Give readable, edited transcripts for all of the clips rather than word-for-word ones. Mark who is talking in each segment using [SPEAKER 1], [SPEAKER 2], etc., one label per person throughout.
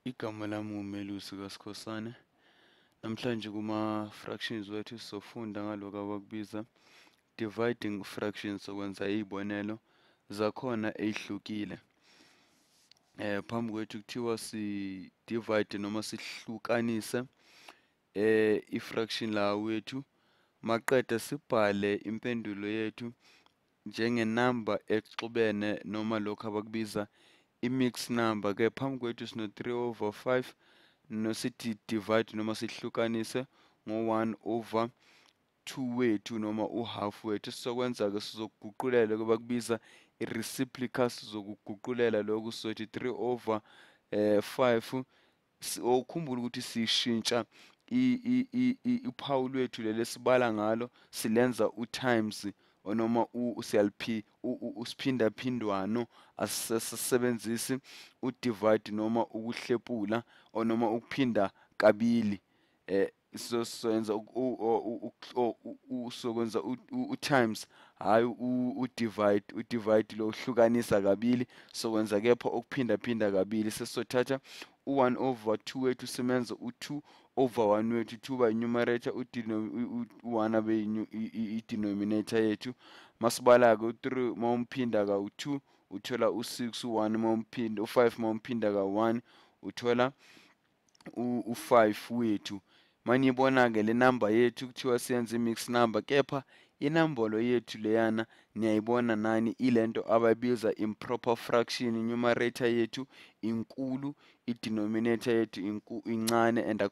[SPEAKER 1] Igama lami uMelusi kaSkhosana. Namhlanje kuma-fractions wethu sizofunda ngalokhu abakubiza dividing fractions, sokwenza izibonelo zakhona ezihlukile. Phambi kwethu kuthiwa si-divide noma sihlukanise i-fraction la wethu. Maqeda sibhale impendulo yethu njengenamba exubene noma lokhu abakubiza i-mixed number. Ke phambi kwethu sino 3/5 nosithi divide noma sihlukanise ngo-1 over 2 wethu noma uhalf wethu. Sizokwenza-ke sizokuguqulela bakubiza i-reciprocal, sizokuguqulela lokhu sizothi 3/5. Ukhumbule ukuthi sishintsha uphawu lwethu leli esibala ngalo silenza u-times noma usiphindaphindwano, asisebenzisi u-divide noma ukuhlepula noma ukuphinda kabili. Sizokwenza sokwenza u-times hhayi u-divide. U-divide lo uhlukanisa kabili, sokwenza kepha ukuphindaphinda kabili. Sesizothatha u-1 over 2 wethu simenze u-2 over 1 wethu, 2 by numerator, u-1 abe i-denominator yethu. Masibala-ke u-3 mawumphinda ka-2 uthola u-6, u-1 mawumphinda, u-5 mawumphinda ka-1 uthola u-5 wethu. Maniyibona-ke le number yethu kuthiwa siyenza i-mixed number, kepha inombolo yethu leyana niyayibona nani ilento abayibiza improper fraction. I-numerator yethu inkulu, i-denominator yethu incane, and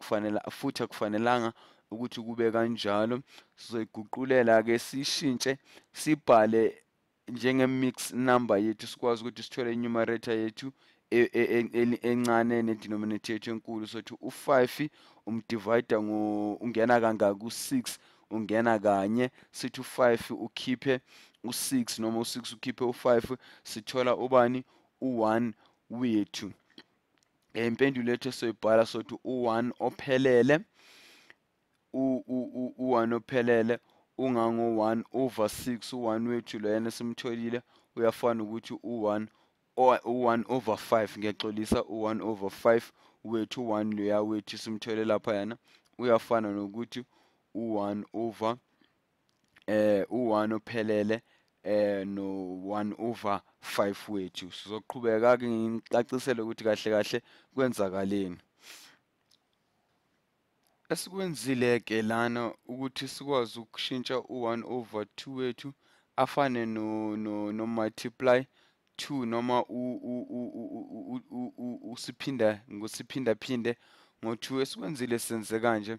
[SPEAKER 1] futhi akufanelanga ukuthi kube kanjalo. Sizoyiguqulela-ke siyishintshe sibhale njenge-mixed number yethu, sikwazi ukuthi sithole i-numerator yethu encane ne-denominator yethu enkulu. Sothi u-5 umdivide ungena kangaka, u-6 ungena kanye. Sithi u-5 ukhiphe u-6 noma u-6 ukhiphe u-5, sithola ubani? U-1 wethu. Impendulo yethu esoyibhala sothi u-1 ophelele, u-1 ophelele ungango-1 over 6. U-1 wethu loyana simtholile uyafana ukuthi u-1 over 5, ngiyaxolisa, u-1 over 5 wethu. U-1 loya wethu simthole lapha yana uyafana nokuthi u-1 over u-1 ophelele no-1 over 5 wethu. Sizoqhubeka-ke ngicacisele ukuthi kahle kahle kwenzakaleni. Esikwenzile-ke lana ukuthi sikwazi ukushintsha u-1 over 2 wethu afane no-multiply 2 noma usiphindaphinde ngo-2. Esikwenzile senze kanje,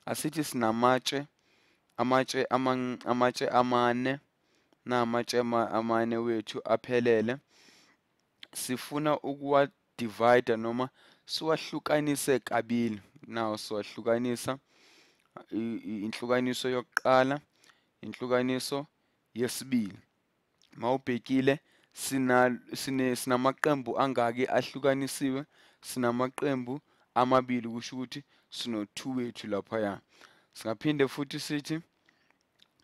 [SPEAKER 1] asithi sinamatshe amane, namatshe amane wethu aphelele. Sifuna ukuwa-divide noma siwahlukanise kabili. Nawo siwahlukanisa, inhlukaniso yokuqala, inhlukaniso yesibili. Mawubhekile sinamaqembu angaki ahlukanisiwe? Sinamaqembu amabili, kusho ukuthi sino-2 wethu laphaya. Singaphinde futhi sithi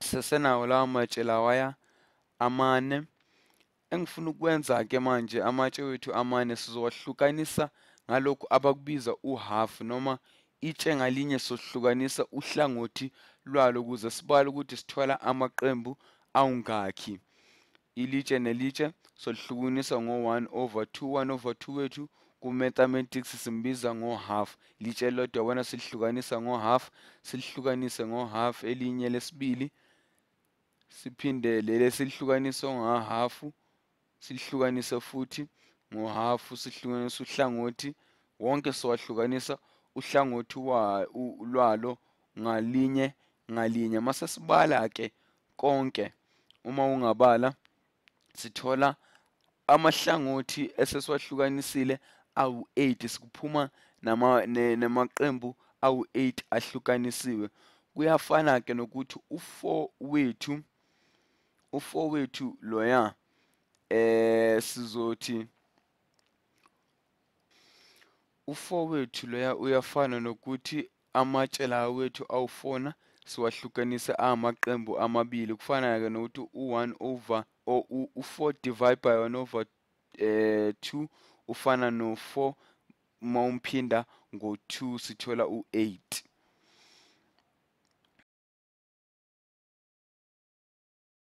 [SPEAKER 1] sesenawo lawa matshe lawaya amane. Engifuna ukwenza-ke manje, amatshe wethu amane sizowahlukanisa ngalokhu abakubiza uhalf, noma itshe ngalinye sohlukanisa uhlangothi lwalo ukuze sibale ukuthi sithola amaqembu awungakhi. Ilitshe nelitshe solihlukanisa ngo-1 over 2. 1 over 2 wethu ku-mathematics simbiza ngo-half. Litshe lodwa bona silihlukanisa ngo-half, silihlukanise ngo-half. Elinye lesibili siphinde leli silihlukanise ngo-half, silihlukanise futhi ngo-half, sihlukanise uhlangothi wonke, siwahlukanisa uhlangothi lwalo ngalinye ngalinye. Mase sibala-ke konke, uma ungabala sithola amahlangothi esesiwahlukanisile awu-8, sikuphuma namaqembu awu-8 ahlukanisiwe. Kuyafana-ke nokuthi u-4 wethu loya sizothi u-4 wethu loya uyafana nokuthi amatshe la wethu awu-4 siwahlukanise amaqembu amabili. Kufana-ke nokuthi u-1 over u-4 divide by 1 over 2 ufana no-4 uma umphinda ngo-2 sithola u-8.